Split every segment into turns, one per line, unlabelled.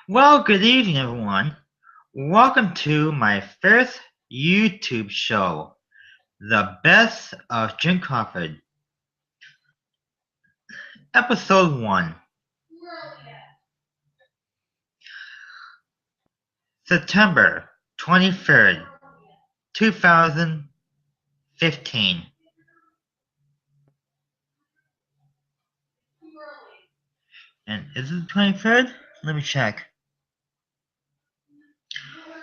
Well, good evening, everyone. Welcome to my first YouTube show, The Best of Jim Crawford, Episode 1, September 23rd, 2015. And is it the 23rd? Let me check.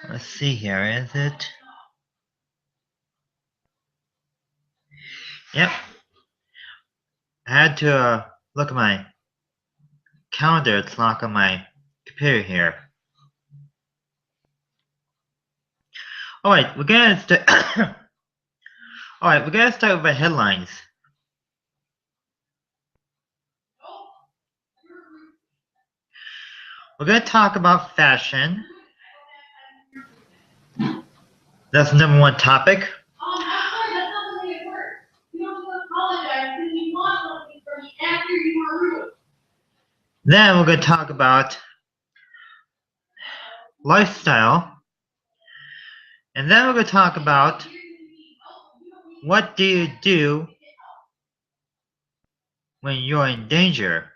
Let's see here, is it? Yep. I had to look at my calendar clock on my computer here. Alright, we're gonna start with the headlines. We're gonna talk about fashion. That's the number one topic. Then we're going to talk about lifestyle. And then we're going to talk about what do you do when you're in danger.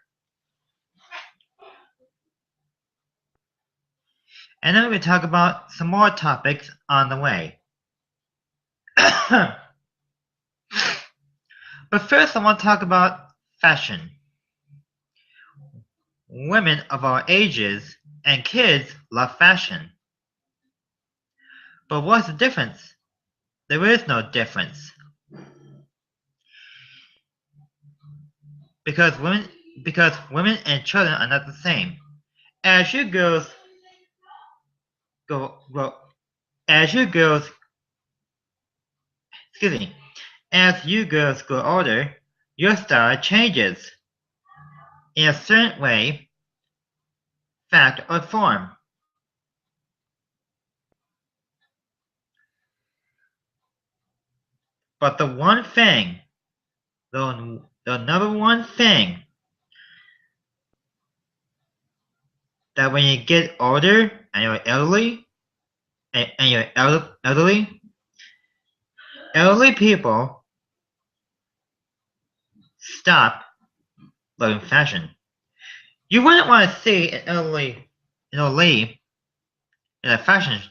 And then we're going to talk about some more topics on the way. But first I want to talk about fashion. Women of all ages and kids love fashion. But what's the difference? There is no difference. Because women and children are not the same. As you girls as you girls grow older, your style changes in a certain way, fact, or form. But the number one thing that when you get older and you're elderly, elderly people stop loving fashion. You wouldn't want to see an elderly lady in a fashion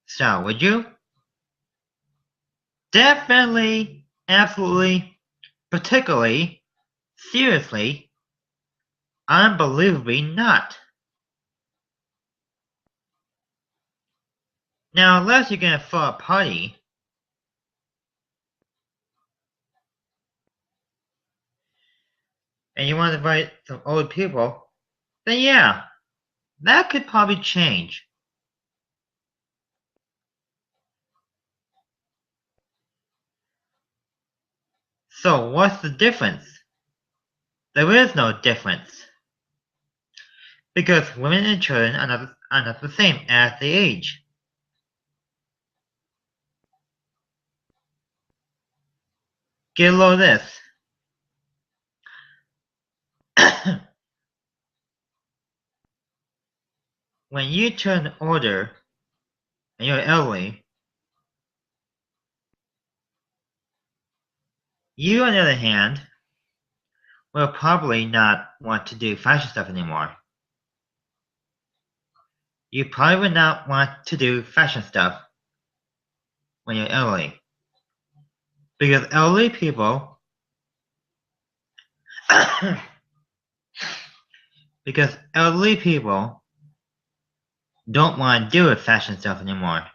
style, would you? Definitely, absolutely, particularly, seriously, unbelievably not. Now, unless you're gonna throw a party, and you want to invite some old people, then yeah, that could probably change. So what's the difference? There is no difference. Because women and children are not the same as they age. Get a load of this. When you turn older and you're elderly, you, on the other hand, will probably not want to do fashion stuff anymore. You probably would not want to do fashion stuff when you're elderly. Because elderly people don't want to deal with fashion stuff anymore.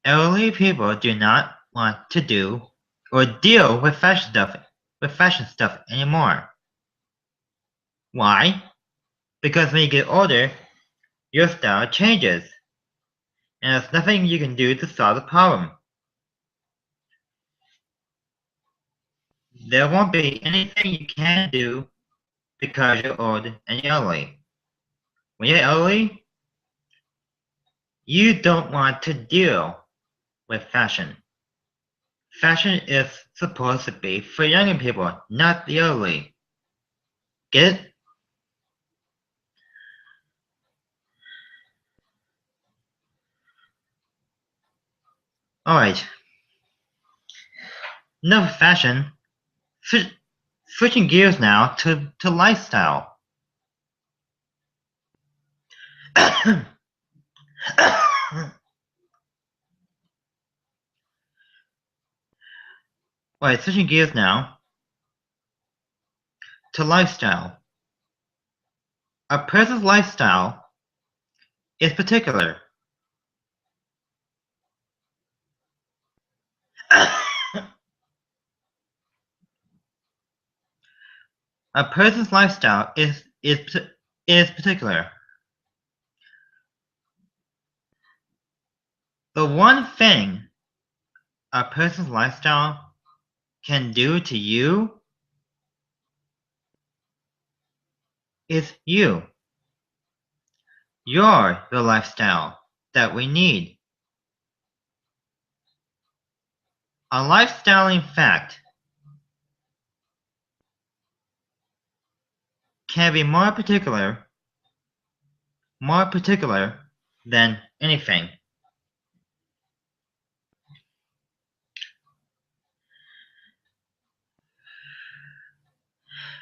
Elderly people do not want to do or deal with fashion stuff anymore. Why? Because when you get older, your style changes, and there's nothing you can do to solve the problem. There won't be anything you can do because you're old and elderly. When you're elderly, you don't want to deal with fashion. Fashion is supposed to be for younger people, not the elderly. Get it? Alright. Enough fashion. Switching gears now to lifestyle. Alright, switching gears now to lifestyle. A person's lifestyle is particular. A person's lifestyle is particular. The one thing a person's lifestyle can do to you is you. You're the lifestyle that we need. A lifestyle, in fact, can be more particular than anything.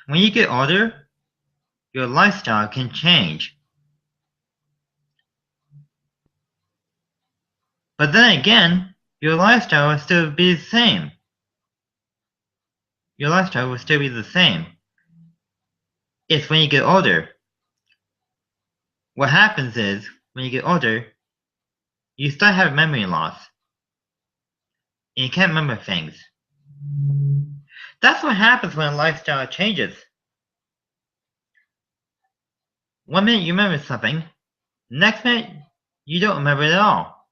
When you get older, your lifestyle can change. But then again, your lifestyle will still be the same. Your lifestyle will still be the same. It's when you get older. What happens is, when you get older, you start having memory loss. And you can't remember things. That's what happens when a lifestyle changes. One minute you remember something, next minute you don't remember it at all.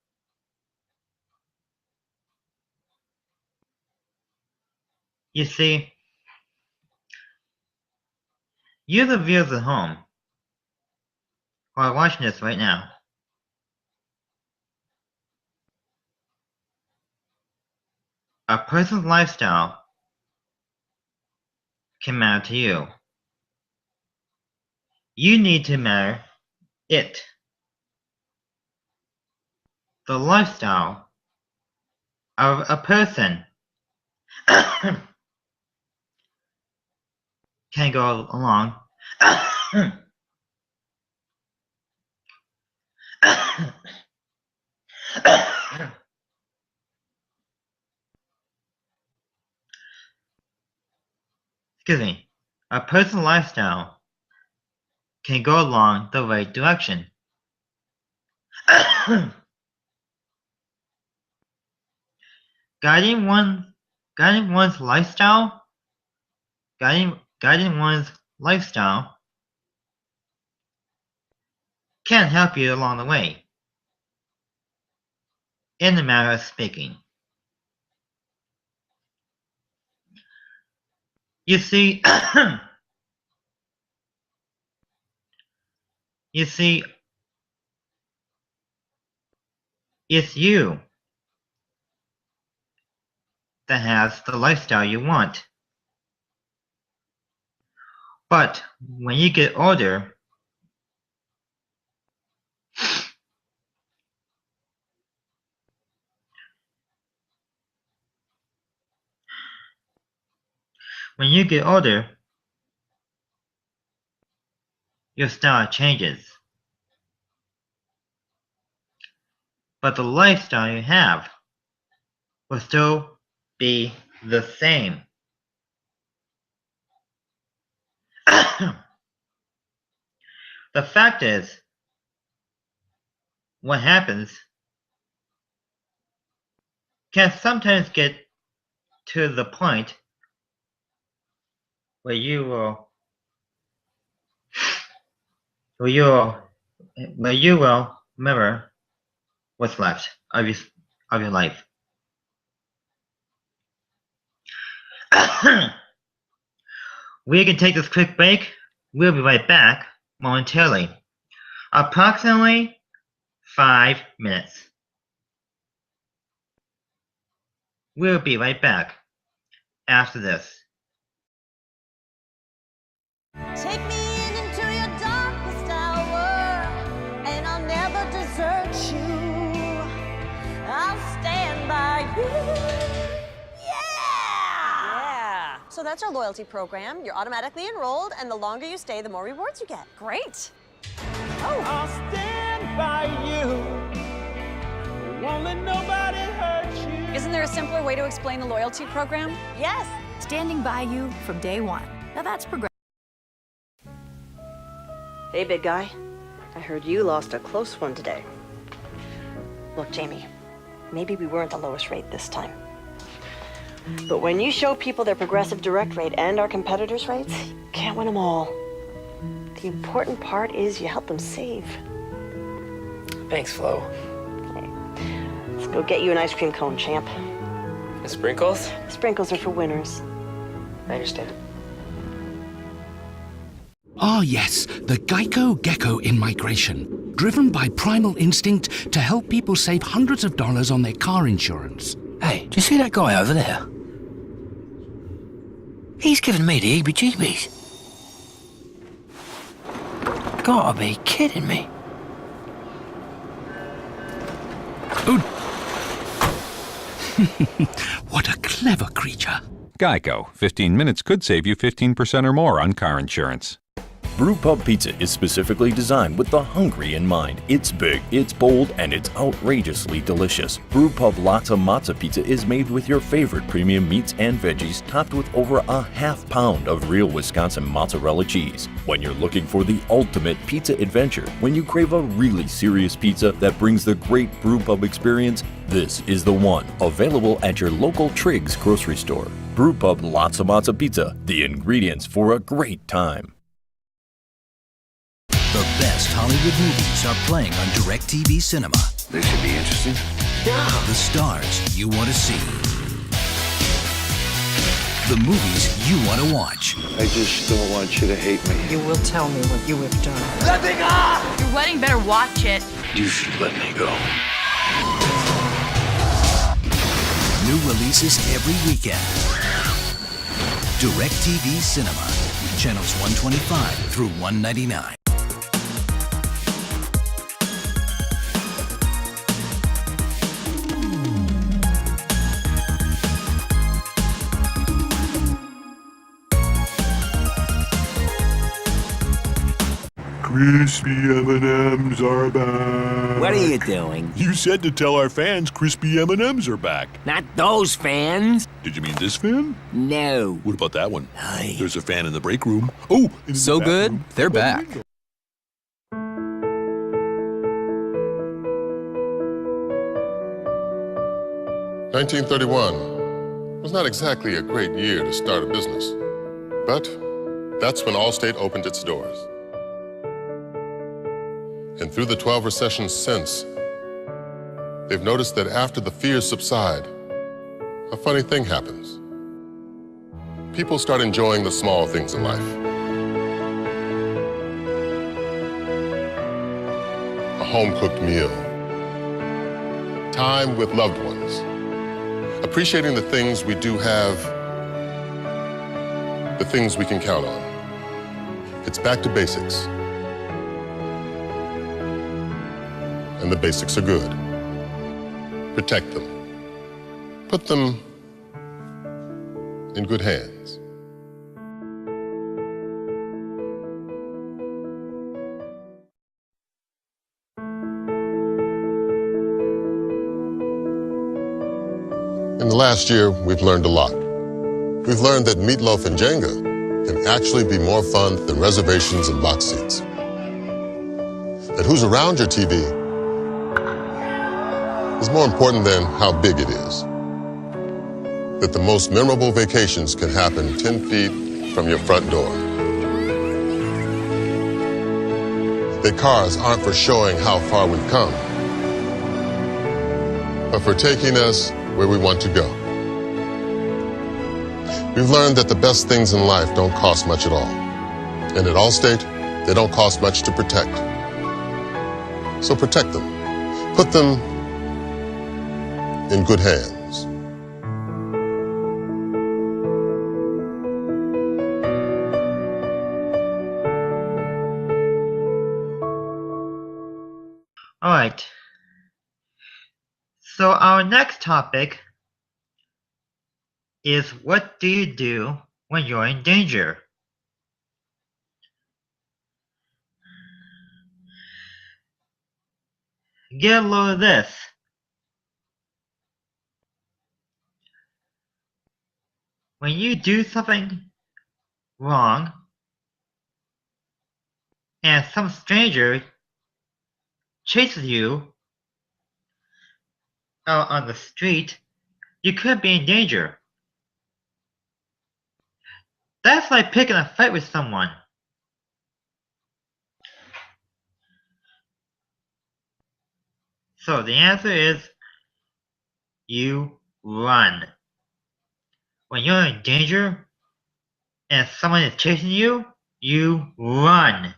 You see, you the viewers at home who are watching this right now. A person's lifestyle can matter to you. You need to matter it. The lifestyle of a person can go along excuse me, a person's lifestyle can go along the right direction. Guiding one's lifestyle can help you along the way, in the matter of speaking. You see, it's you that has the lifestyle you want. But when you get older, your style changes. But the lifestyle you have will still be the same. The fact is, what happens can sometimes get to the point where you will remember what's left of your life. We can take this quick break. We'll be right back momentarily. Approximately 5 minutes. We'll be right back after this.
Take me into your darkest hour, and I'll never desert you. I'll stand by you. Yeah! So that's our loyalty program. You're automatically enrolled, and the longer you stay, the more rewards you get.
Great.
Oh.
I'll stand by you. Won't let nobody hurt you.
Isn't there a simpler way to explain the loyalty program?
Yes.
Standing by you from day one. Now that's progressive.
Hey, big guy. I heard you lost a close one today. Look, Jamie, maybe we weren't the lowest rate this time. But when you show people their progressive direct rate and our competitors' rates, you can't win them all. The important part is you help them save.
Thanks, Flo.
Hey, let's go get you an ice cream cone, champ.
The sprinkles?
Sprinkles are for winners.
I understand.
Ah yes, the Geico Gecko in migration, driven by primal instinct to help people save hundreds of dollars on their car insurance.
Hey, do you see that guy over there? He's giving me the heebie-jeebies. Gotta be kidding me.
Oh. What a clever creature.
Geico. 15 minutes could save you 15% or more on car insurance.
Brewpub Pizza is specifically designed with the hungry in mind. It's big, it's bold, and it's outrageously delicious. Brewpub Lotta Mozza Pizza is made with your favorite premium meats and veggies, topped with over a half-pound of real Wisconsin mozzarella cheese. When you're looking for the ultimate pizza adventure, when you crave a really serious pizza that brings the great Brewpub experience, this is the one. Available at your local Triggs grocery store. Brewpub Lotta Mozza Pizza, the ingredients for a great time.
The best Hollywood movies are playing on DirecTV Cinema.
This should be interesting.
Yeah. The stars you want to see. The movies you want to watch.
I just don't want you to hate me.
You will tell me what you have done.
Let me go!
Your wedding better watch it.
You should let me go.
New releases every weekend. DirecTV Cinema. Channels 125 through 199.
Crispy M&Ms are back.
What are you doing?
You said to tell our fans crispy M&Ms are back.
Not those fans.
Did you mean this fan?
No.
What about that one? There's a fan in the break room. Oh,
so good, they're back.
$1931 was not exactly a great year to start a business, but that's when Allstate opened its doors. And through the 12 recessions since, they've noticed that after the fears subside, a funny thing happens. People start enjoying the small things in life. A home-cooked meal, time with loved ones, appreciating the things we do have, the things we can count on. It's back to basics. And the basics are good. Protect them. Put them in good hands. In the last year, we've learned a lot. We've learned that meatloaf and Jenga can actually be more fun than reservations and box seats. That who's around your TV is more important than how big it is. That the most memorable vacations can happen 10 feet from your front door. That cars aren't for showing how far we've come, but for taking us where we want to go. We've learned that the best things in life don't cost much at all. And at Allstate, they don't cost much to protect. So protect them. Put them in good hands.
Alright. So our next topic is what do you do when you're in danger? Get a load of this. When you do something wrong and some stranger chases you out on the street, you could be in danger. That's like picking a fight with someone. So the answer is you run. When you're in danger and someone is chasing you, you run.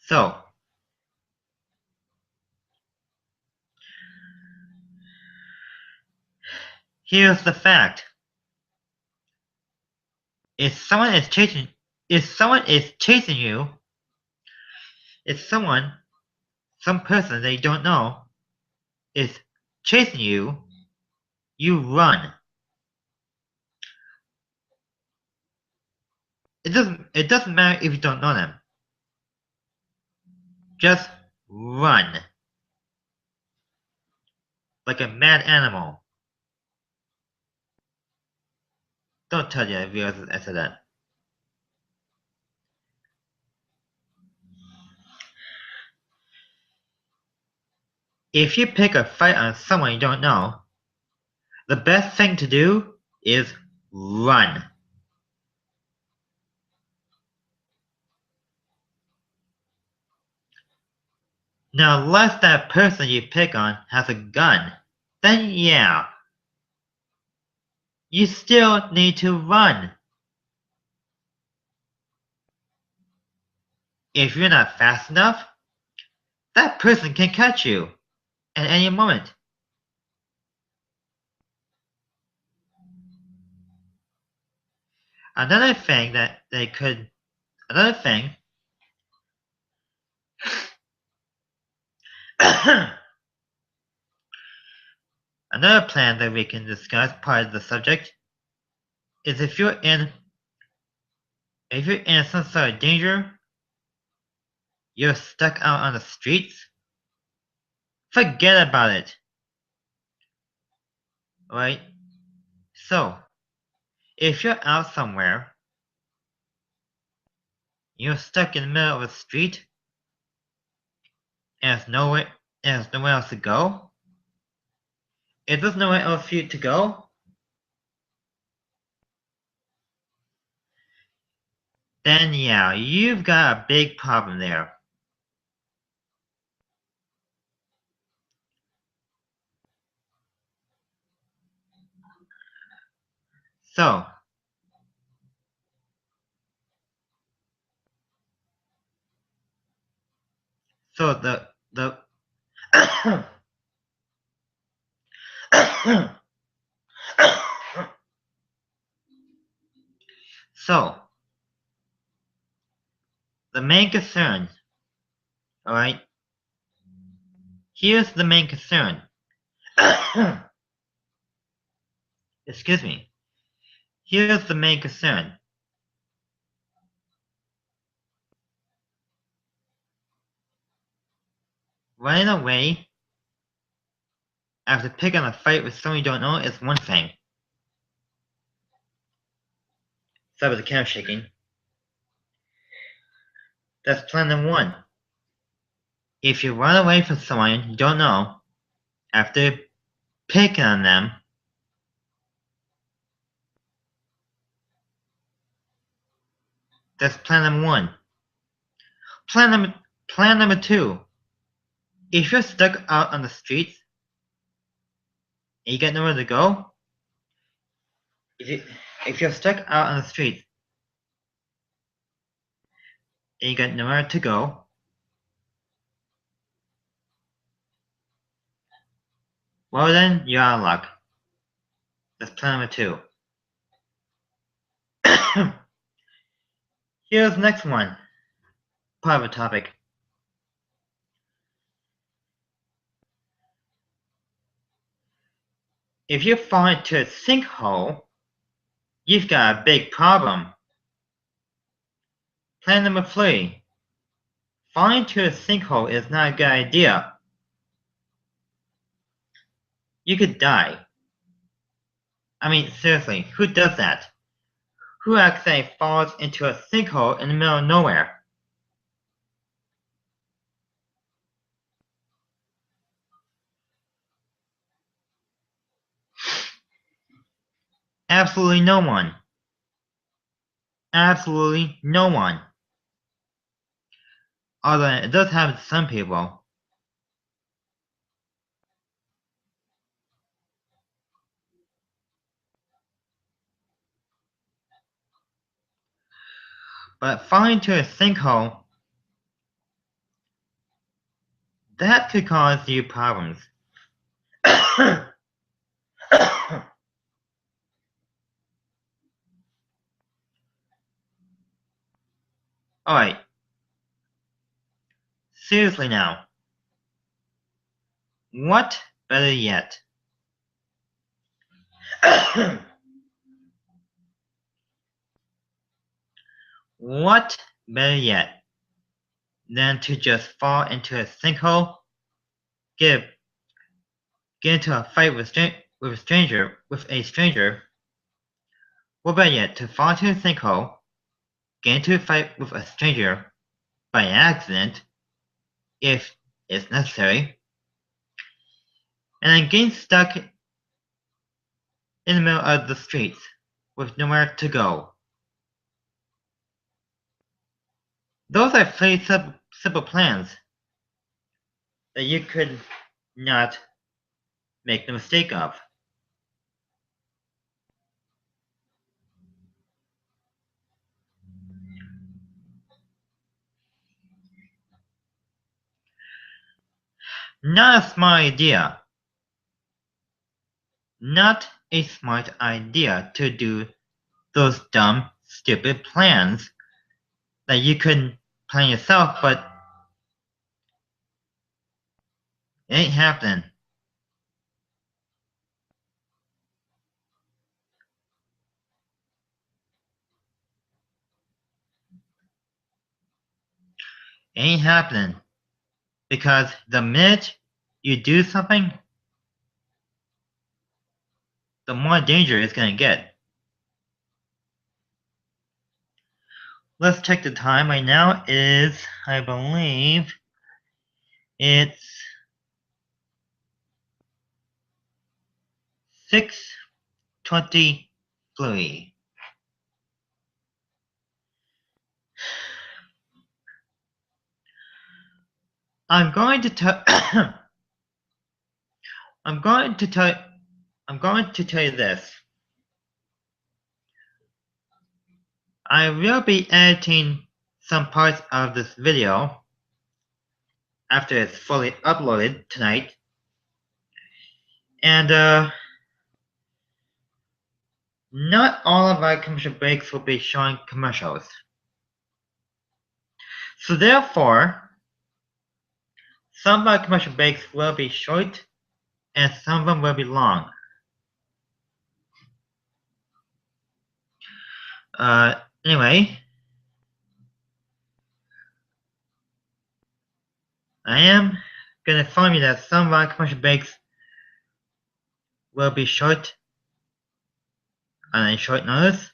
So, here's the fact. If someone is chasing you, if some person they don't know is chasing you, you run. It doesn't matter if you don't know them. Just run. Like a mad animal. Don't tell your viewers I said that. If you pick a fight on someone you don't know, the best thing to do is run. Now unless that person you pick on has a gun, then yeah. You still need to run. If you're not fast enough, that person can catch you at any moment. Another thing another plan that we can discuss part of the subject is if you're in some sort of danger, you're stuck out on the streets, forget about it. Right? So, if you're out somewhere, you're stuck in the middle of a street, and there's nowhere else to go, if there's nowhere else for you to go, then yeah, you've got a big problem there. So, the so the main concern, alright? Here's the main concern. Excuse me. Here's the main concern. Running away after picking a fight with someone you don't know is one thing. Sorry about the camera shaking. That's plan number one. If you run away from someone you don't know after picking on them, that's plan number one. Plan number two. If you're stuck out on the streets and you got nowhere to go, if you're stuck out on the streets and you got nowhere to go, well then you're out of luck. That's plan number two. Here's the next one. Private topic. If you fall into a sinkhole, you've got a big problem. Plan number 3. Falling into a sinkhole is not a good idea. You could die. I mean, seriously, who does that? Who accidentally falls into a sinkhole in the middle of nowhere? Absolutely no one. Absolutely no one. Although it does happen to some people. But falling into a sinkhole, that could cause you problems. Alright. Seriously now. What better yet? What better yet than to just fall into a sinkhole, get into a fight with a stranger, or better yet, to fall into a sinkhole, get into a fight with a stranger by accident, if it's necessary, and then getting stuck in the middle of the streets with nowhere to go. Those are 3 simple plans that you could not make the mistake of. Not a smart idea. Not a smart idea to do those dumb, stupid plans that you could plan yourself, but it ain't happening. It ain't happening. Because the minute you do something, the more danger it's gonna get. Let's check the time. Right now is, I believe, it's 6:23. I'm going to tell I'm going to tell you this. I will be editing some parts of this video after it's fully uploaded tonight. And not all of our commercial breaks will be showing commercials. So therefore, some of our commercial breaks will be short and some of them will be long. Anyway, I am going to inform you that some of our commercial breaks will be short on a short notice.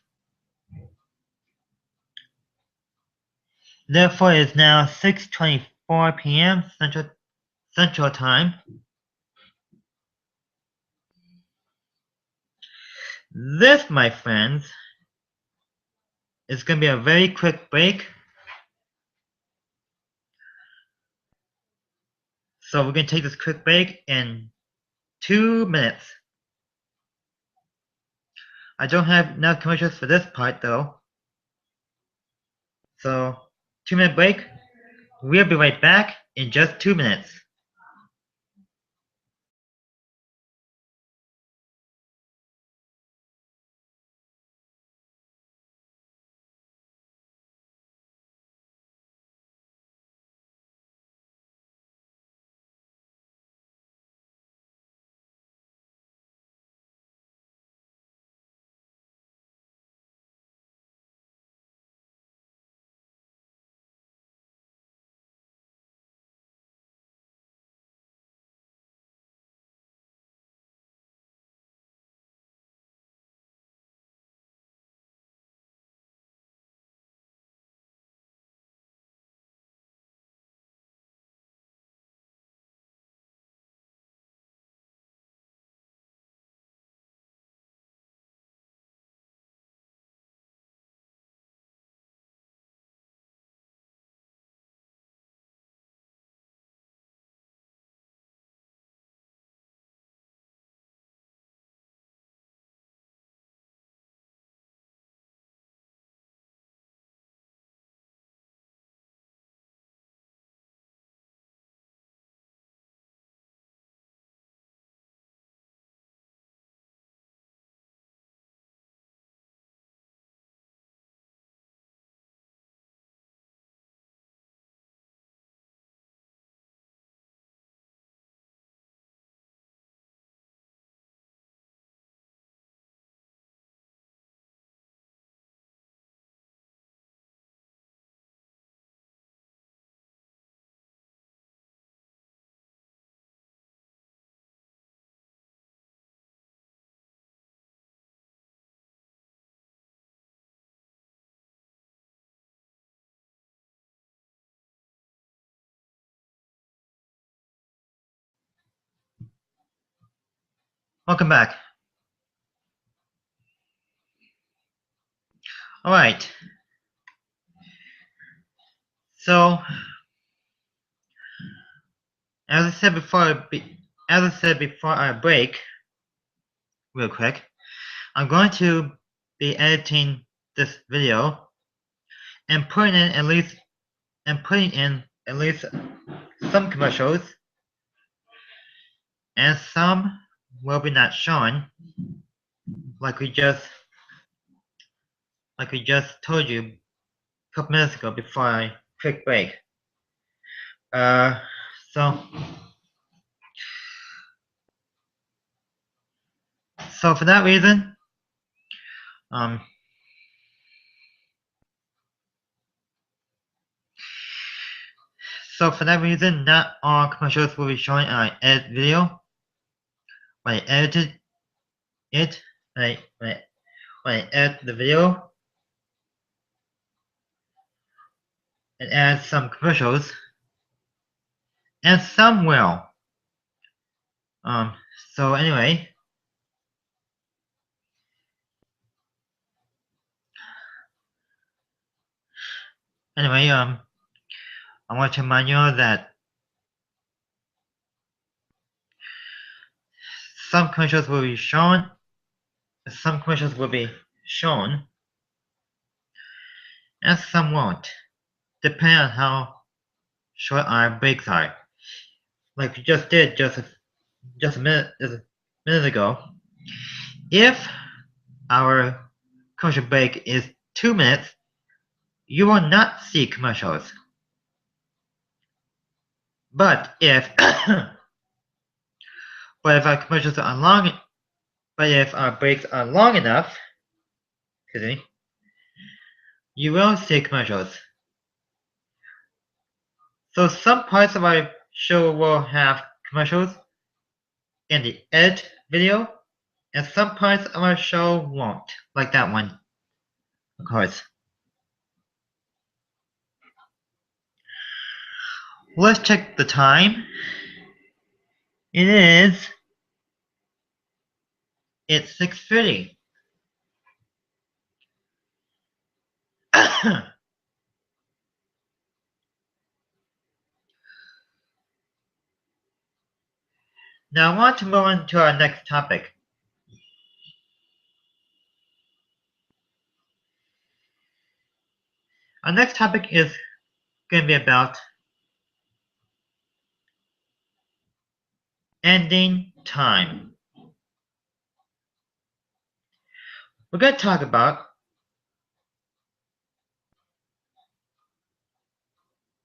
Therefore, it is now 6:24 p.m. Central Time. This, my friends, is going to be a very quick break. So we're going to take this quick break in 2 minutes. I don't have enough commercials for this part though. So 2-minute break. We'll be right back in just 2 minutes. Welcome back. Alright. So, as I said before our break, real quick, I'm going to be editing this video and putting in at least some commercials, and some will be not shown, like we just told you a couple minutes ago before I quick break. So for that reason, not all commercials will be shown in our edit video. When I edited it, when I edit the video and add some commercials, and some will. So anyway, I want to remind you that some commercials will be shown, and some won't, depending on how short our breaks are. Like we just did just a minute ago. If our commercial break is 2 minutes, you will not see commercials. But if if our commercials are long, if our breaks are long enough, you will see commercials. So some parts of our show will have commercials in the edit video, and some parts of our show won't, like that one, of course. Let's check the time. It's 6:30. Now I want to move on to our next topic. Our next topic is going to be about ending time. We're going to talk about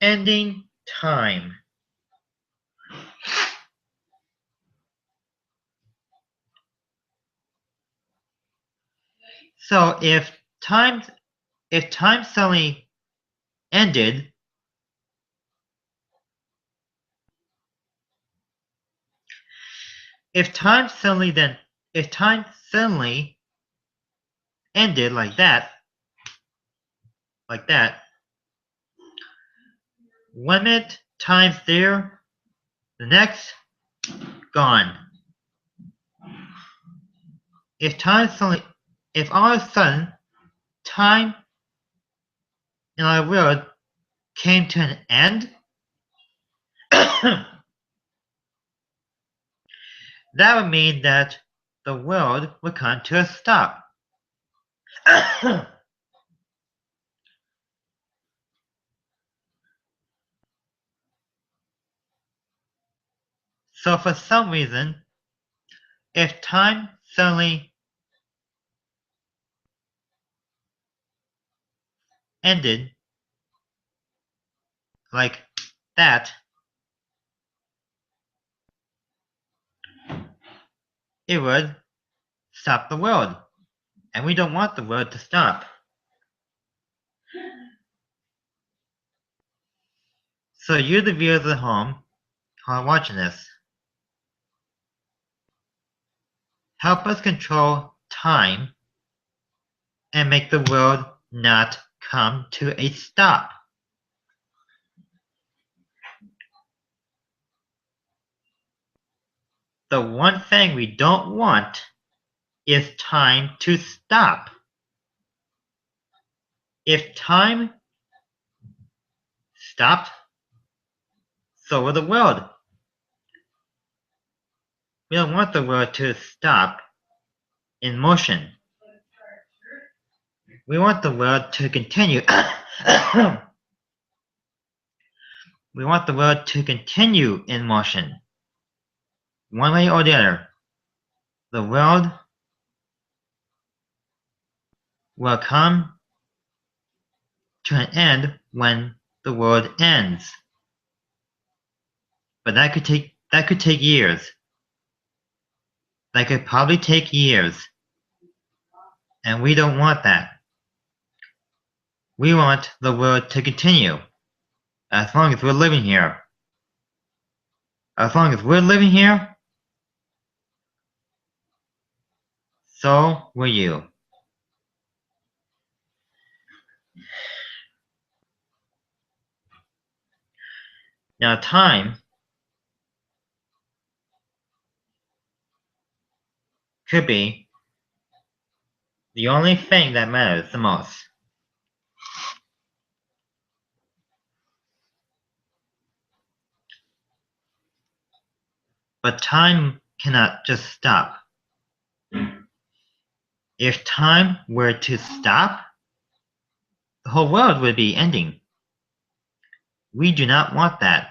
ending time. So if time suddenly ended, if time suddenly ended like that, 1 minute times there, the next, gone. If all of a sudden time in our world came to an end, that would mean that the world would come to a stop. So for some reason, if time suddenly ended like that, it would stop the world. And we don't want the world to stop. So you, the viewers at home who are watching this, help us control time and make the world not come to a stop. The one thing we don't want is time to stop. If time stopped, so will the world. We don't want the world to stop in motion. We want the world to continue. We want the world to continue in motion. One way or the other. The world will come to an end when the world ends. But that could take years. That could probably take years. And we don't want that. We want the world to continue. As long as we're living here. As long as we're living here, so will you. Now time could be the only thing that matters the most. But time cannot just stop. If time were to stop, the whole world would be ending. We do not want that.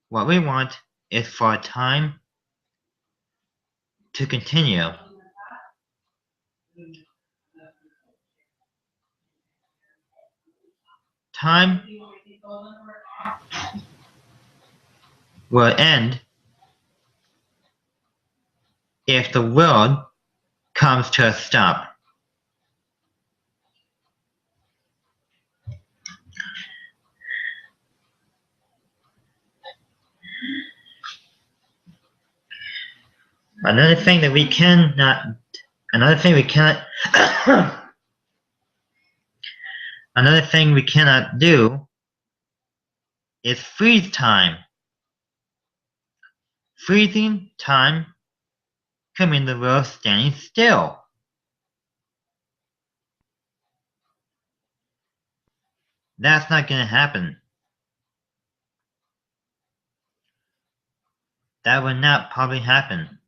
What we want is for time to continue. Time will end if the world comes to a stop. Another thing we cannot do is freeze time. Freezing time could mean the world standing still. That's not going to happen. That would not probably happen.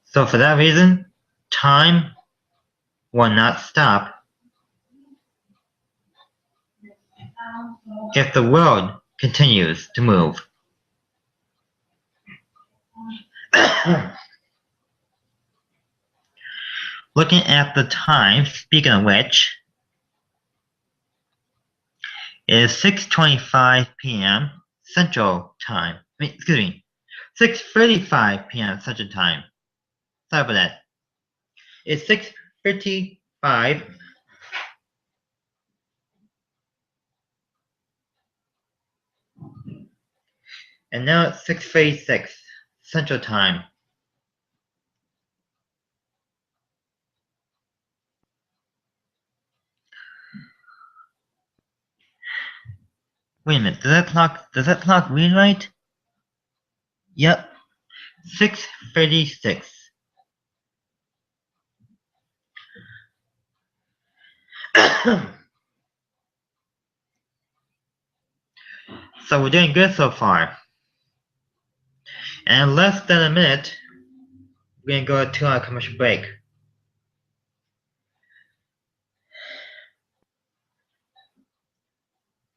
So for that reason, time will not stop if the world continues to move. Looking at the time, speaking of which, it is 6:25 p.m. Central Time. 6:35 p.m. Central Time. Sorry about that. It's 6:55. And now it's 6:36 Central Time. Wait a minute, does that clock read right? Yep. 6:36. So we're doing good so far. And in less than a minute, we're gonna go to our commercial break.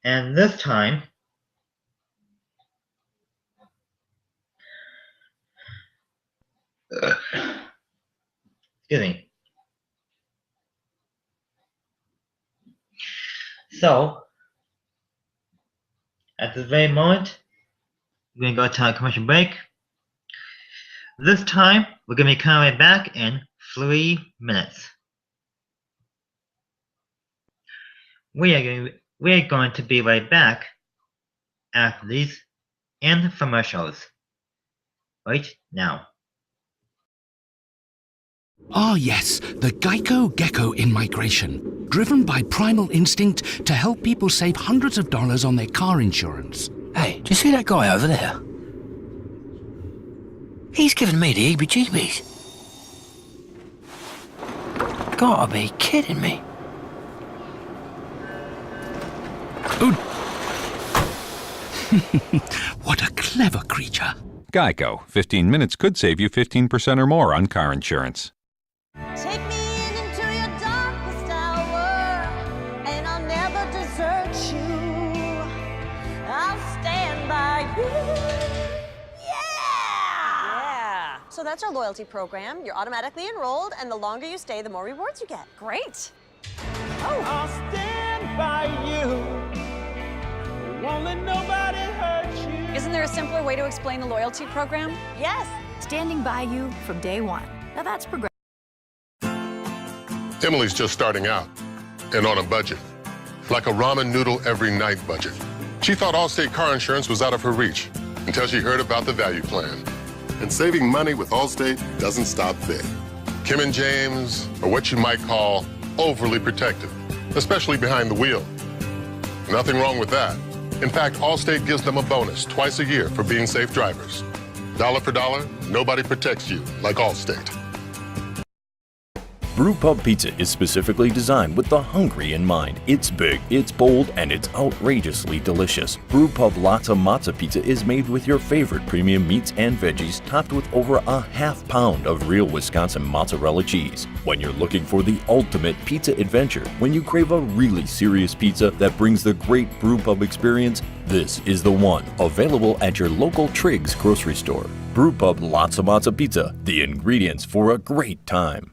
And this time, excuse me. So, at this very moment, we're gonna go to our commercial break. This time, we're gonna be coming right back in 3 minutes. We're going to be right back after these infomercials right now.
Ah, yes, the Geico Gecko in migration, driven by primal instinct to help people save hundreds of dollars on their car insurance.
Hey, do you see that guy over there? He's giving me the heebie-jeebies. Gotta be kidding me.
Oh. What a clever creature.
Geico. 15 minutes could save you 15% or more on car insurance.
Take me into your darkest hour, and I'll never desert you. I'll stand by you.
Yeah! So that's our loyalty program. You're automatically enrolled, and the longer you stay, the more rewards you get.
Great.
I'll stand by you. Won't let nobody hurt you.
Isn't there a simpler way to explain the loyalty program?
Yes.
Standing by you from day one. Now that's progressive.
Emily's just starting out and on a budget, like a ramen noodle every night budget. She thought Allstate car insurance was out of her reach until she heard about the value plan. And saving money with Allstate doesn't stop there. Kim and James are what you might call overly protective, especially behind the wheel. Nothing wrong with that. In fact, Allstate gives them a bonus twice a year for being safe drivers. Dollar for dollar, nobody protects you like Allstate.
Brewpub Pizza is specifically designed with the hungry in mind. It's big, it's bold, and it's outrageously delicious. Brewpub Lotta Matza Pizza is made with your favorite premium meats and veggies, topped with over a half pound of real Wisconsin mozzarella cheese. When you're looking for the ultimate pizza adventure, when you crave a really serious pizza that brings the great Brewpub experience, this is the one. Available at your local Triggs grocery store. Brewpub Lotta Matza Pizza, the ingredients for a great time.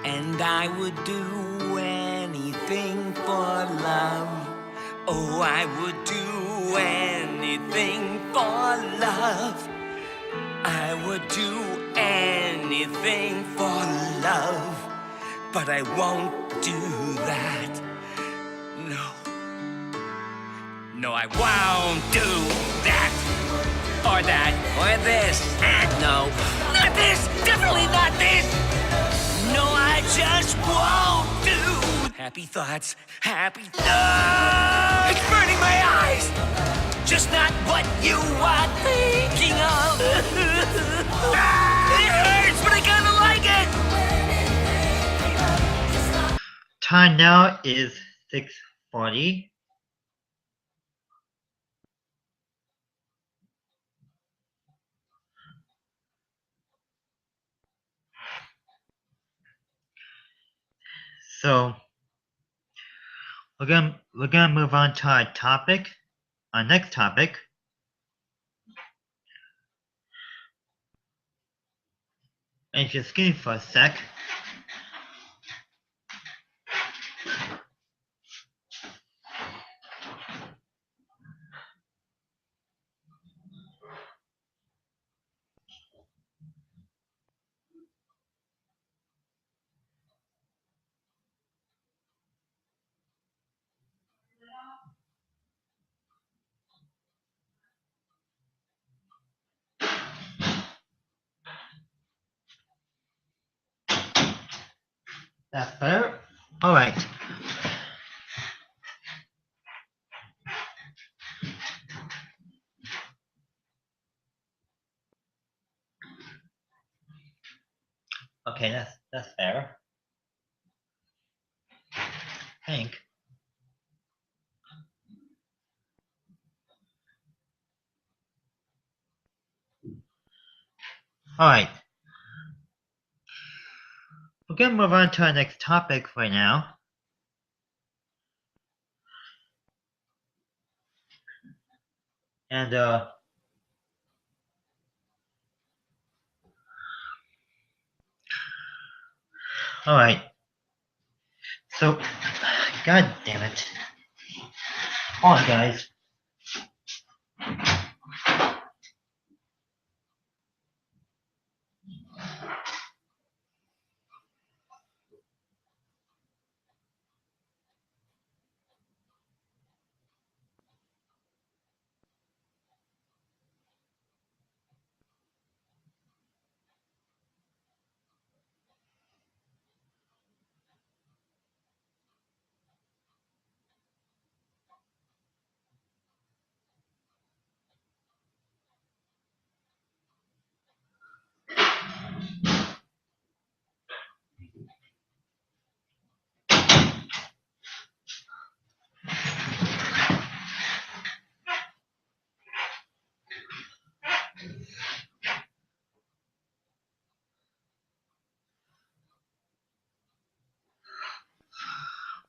And I would do anything for love. Oh, I would do anything for love. I would do anything for love. But I won't do that. No. No, I won't do that. Or that. Or this. No. Not this. Definitely not this. No, I just won't do. Happy thoughts, happy thoughts. It's burning my eyes. Just not what you are thinking of. It hurts, but I kinda like it.
Time now is 6:40. So we're gonna move on to our topic, our next topic. And just excuse me for a sec. That's better? Alright. Okay, that's fair. Hank. Alright. We're gonna move on to our next topic right now. And alright. So, god damn it. Hold on, guys.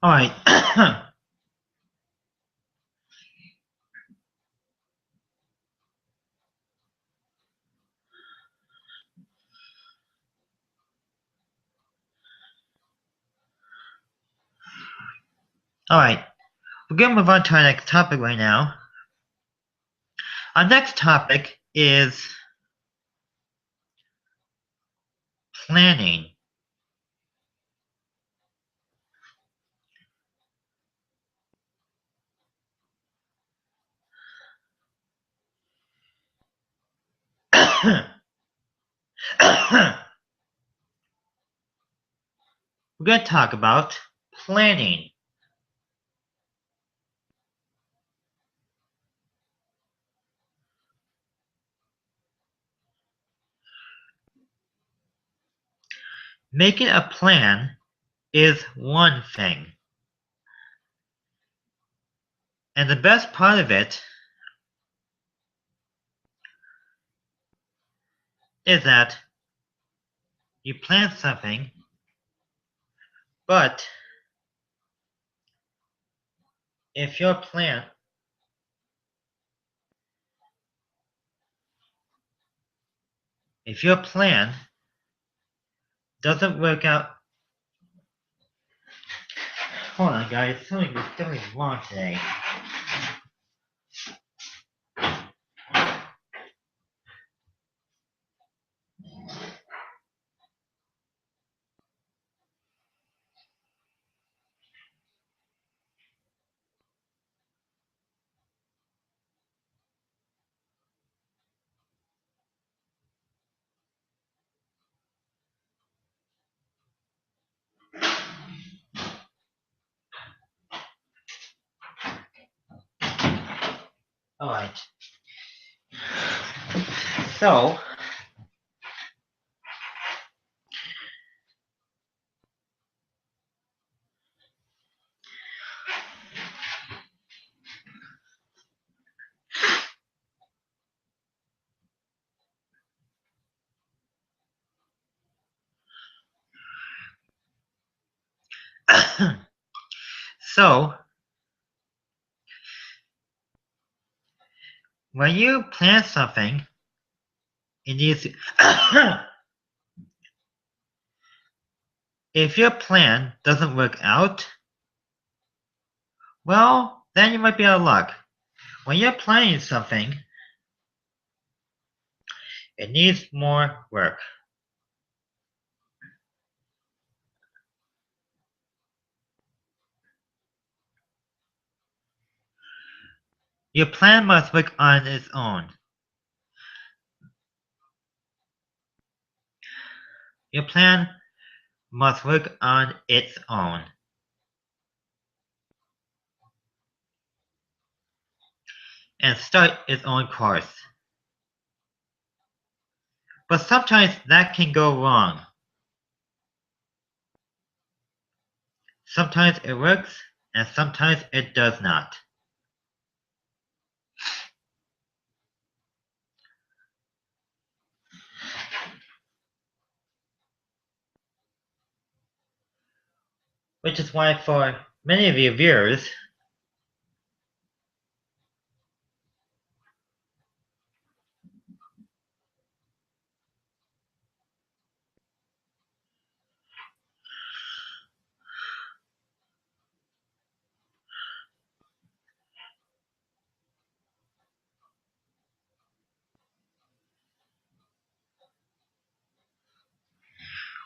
Alright. Alright. We're gonna move on to our next topic right now. Our next topic is planning. We're going to talk about planning. Making a plan is one thing. And the best part of it is that you plan something, but if your plan doesn't work out. Hold on, guys, something's wrong today. Alright. So, so, when you plan something, it needs to if your plan doesn't work out, well, then you might be out of luck. When you're planning something, it needs more work. Your plan must work on its own. Your plan must work on its own. And start its own course. But sometimes that can go wrong. Sometimes it works, and sometimes it does not. Which is why for many of you viewers,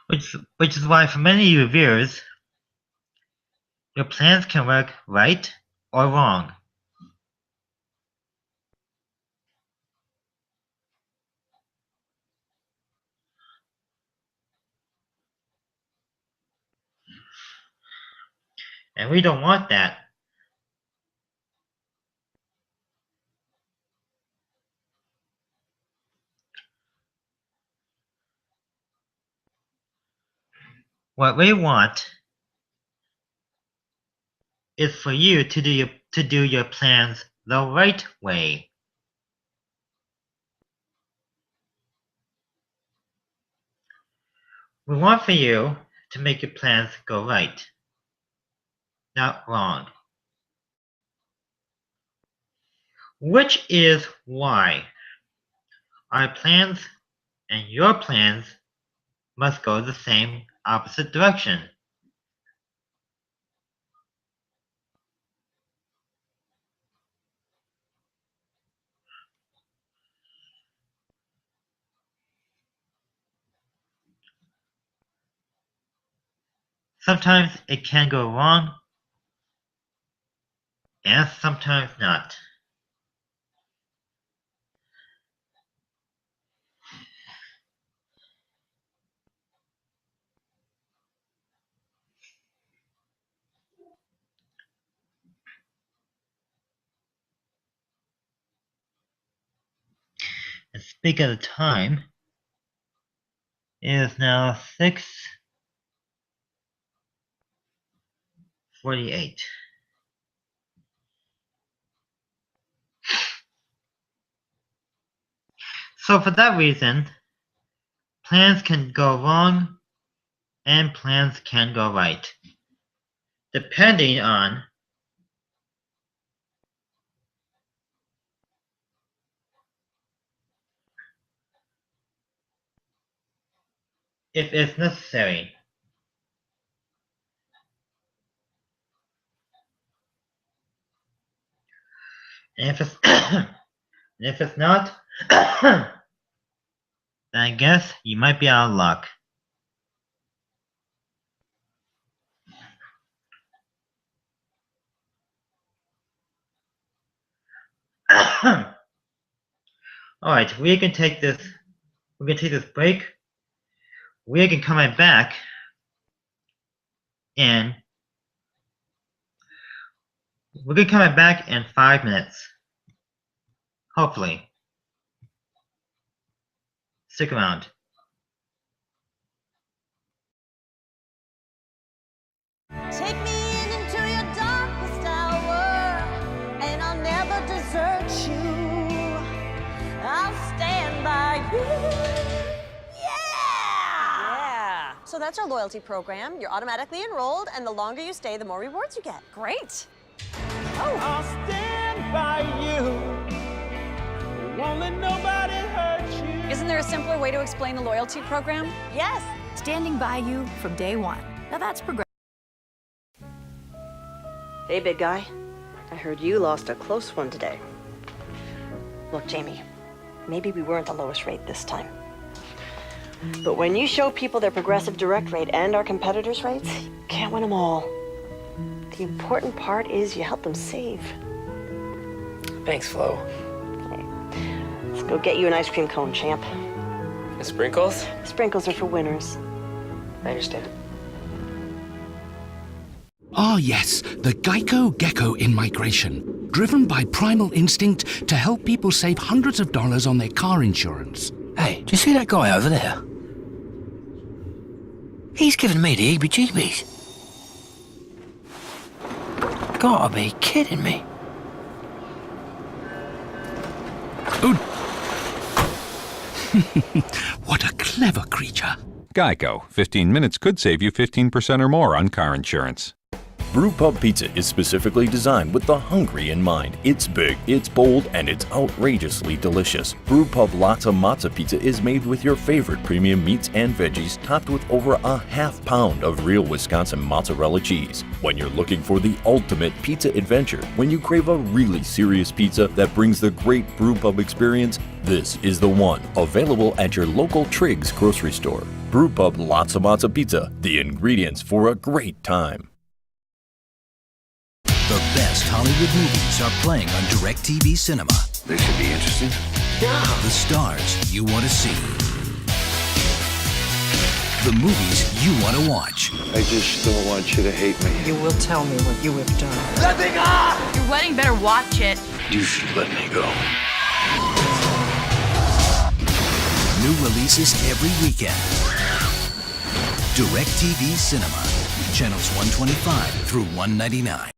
which is why for many of you viewers, your plans can work right or wrong. And we don't want that. What we want is for you to do your plans the right way. We want for you to make your plans go right. not wrong. Which is why our plans and your plans must go the same opposite direction. Sometimes it can go wrong, and sometimes not. And speak of the time, it is now 6:48. So for that reason, plans can go wrong and plans can go right, depending on if it's necessary. And if it's not, then I guess you might be out of luck. Alright, we can take this break. We can come right back and we're gonna come right back in 5 minutes. Hopefully. Stick around.
Take me into your darkest hour, and I'll never desert you. I'll stand by you.
Yeah!
So that's our loyalty program. You're automatically enrolled, and the longer you stay, the more rewards you get.
Great.
I'll stand by you. Won't let nobody hurt you.
Isn't there a simpler way to explain the loyalty program?
Yes.
Standing by you from day one. Now that's progressive.
Hey, big guy. I heard you lost a close one today. Look, Jamie, maybe we weren't the lowest rate this time. But when you show people their progressive direct rate and our competitors' rates, you can't win them all. The important part is you help them save.
Thanks, Flo.
Okay. Let's go get you an ice cream cone, champ.
The sprinkles?
Sprinkles are for winners.
I understand.
Ah, yes, the Geico Gecko in migration, driven by primal instinct to help people save hundreds of dollars on their car insurance.
Hey, do you see that guy over there? He's giving me the heebie-jeebies. Gotta be kidding me.
Oh. What a clever creature.
Geico. 15 minutes could save you 15% or more on car insurance.
Brewpub Pizza is specifically designed with the hungry in mind. It's big, it's bold, and it's outrageously delicious. Brewpub Lotta Matza Pizza is made with your favorite premium meats and veggies, topped with over a half pound of real Wisconsin mozzarella cheese. When you're looking for the ultimate pizza adventure, when you crave a really serious pizza that brings the great Brewpub experience, this is the one. Available at your local Triggs grocery store. Brewpub Lotta Matza Pizza, the ingredients for a great time.
The best Hollywood movies are playing on DirecTV Cinema.
This should be interesting.
The stars you want to see. The movies you want to watch.
I just don't want you to hate me.
You will tell me what you have done.
Let me go!
Your wedding better watch it.
You should let me go.
New releases every weekend. DirecTV Cinema. Channels 125 through 199.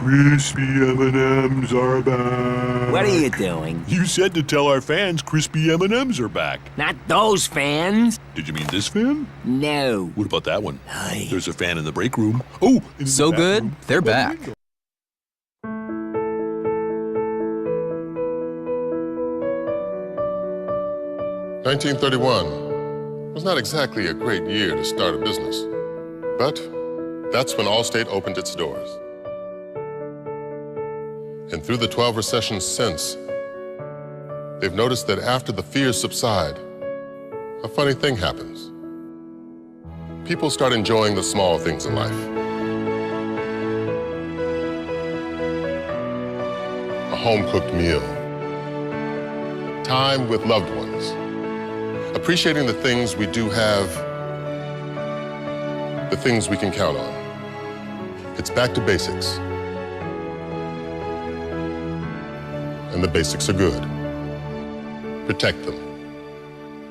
Crispy M&Ms are back.
What are you doing?
You said to tell our fans crispy M&Ms are back.
Not those fans.
Did you mean this fan?
No.
What about that one? There's a fan in the break room. Oh, in
So
the
good,
bathroom.
they're back.
$1931 was not exactly a great year to start a business, but that's when Allstate opened its doors. And through the 12 recessions since, they've noticed that after the fears subside, a funny thing happens. People start enjoying the small things in life. A home-cooked meal, time with loved ones, appreciating the things we do have, the things we can count on. It's back to basics. And the basics are good. Protect them.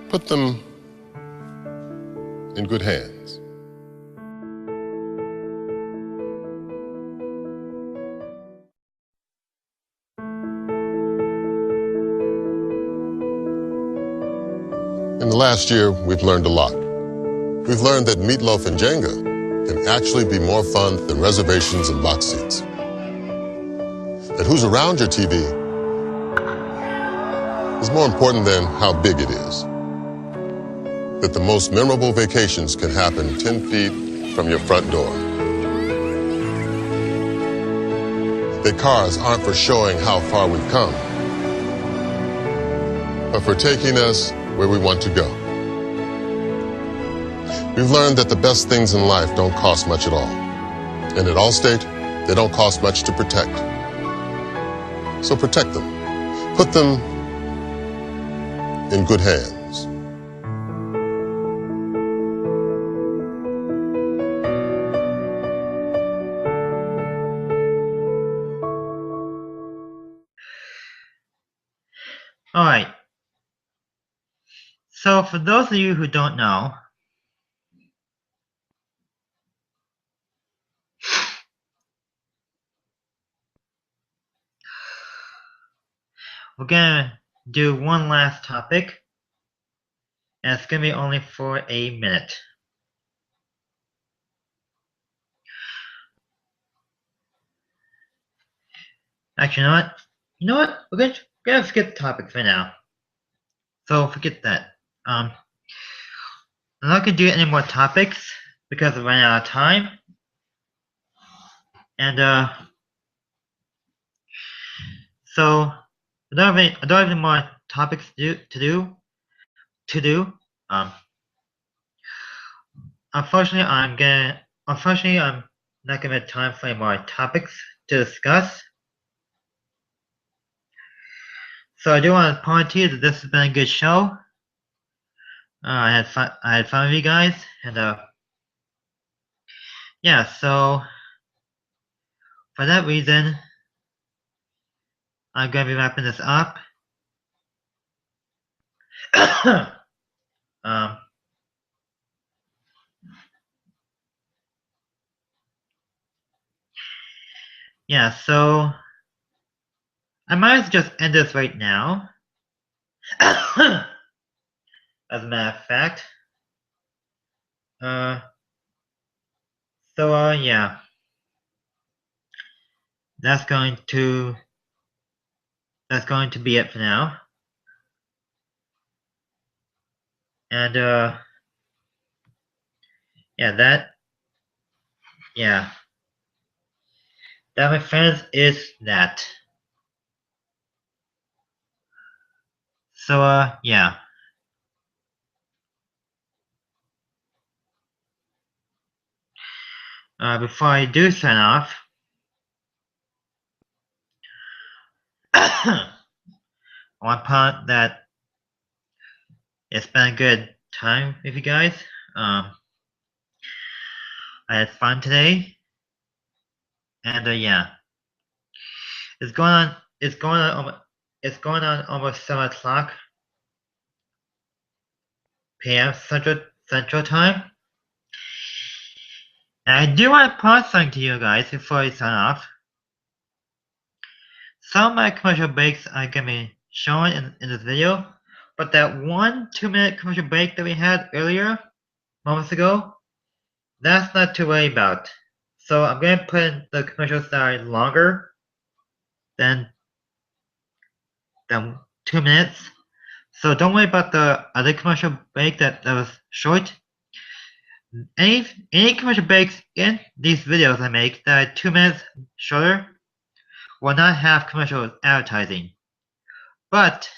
Put them in good hands. In the last year, we've learned a lot. We've learned that meatloaf and Jenga can actually be more fun than reservations and box seats. That who's around your TV is more important than how big it is. That the most memorable vacations can happen 10 feet from your front door. That cars aren't for showing how far we've come, but for taking us where we want to go. We've learned that the best things in life don't cost much at all. And at Allstate, they don't cost much to protect. So protect them. Put them in good hands.
All right. So for those of you who don't know, we're gonna do one last topic, and it's gonna be only for a minute. Actually, you know what? We're gonna skip the topic for now. So forget that. I'm not gonna do any more topics because we're running out of time. And so I don't have any more topics to do. Unfortunately, I'm not gonna have time for any more topics to discuss. So I do want to point to you that this has been a good show. I had fun with you guys, and yeah. So for that reason, I'm gonna be wrapping this up. Yeah. So I might as well just end this right now. As a matter of fact. So yeah. That's going to be it for now. And that, my friends, is that. So yeah. Before I do sign off, I want to point out that it's been a good time with you guys. I had fun today, and yeah, it's going on almost 7:00 p.m. Central Time. And I do want to point something to you guys before I sign off. some of my commercial breaks are gonna be shown in this video, but that 1-2-minute commercial break that we had earlier, moments ago, that's not to worry about. So I'm gonna put in the commercials that are longer than 2 minutes. So don't worry about the other commercial break that was short. Any commercial breaks in these videos I make that are 2 minutes shorter will not have commercial advertising. But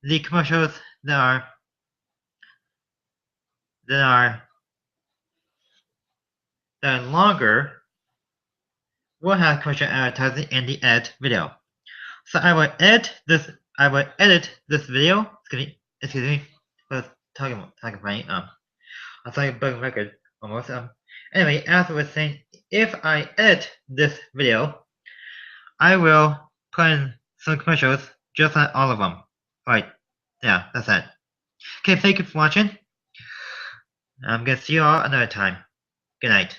the commercials that are longer will have commercial advertising in the edit video. So I will edit this video. Excuse me. Talking funny. I'm talking broken record almost. Anyway, as I was saying, if I edit this video, I will put in some commercials, just like all of them. Right. Yeah, that's it. Okay, thank you for watching. I'm gonna see you all another time. Good night.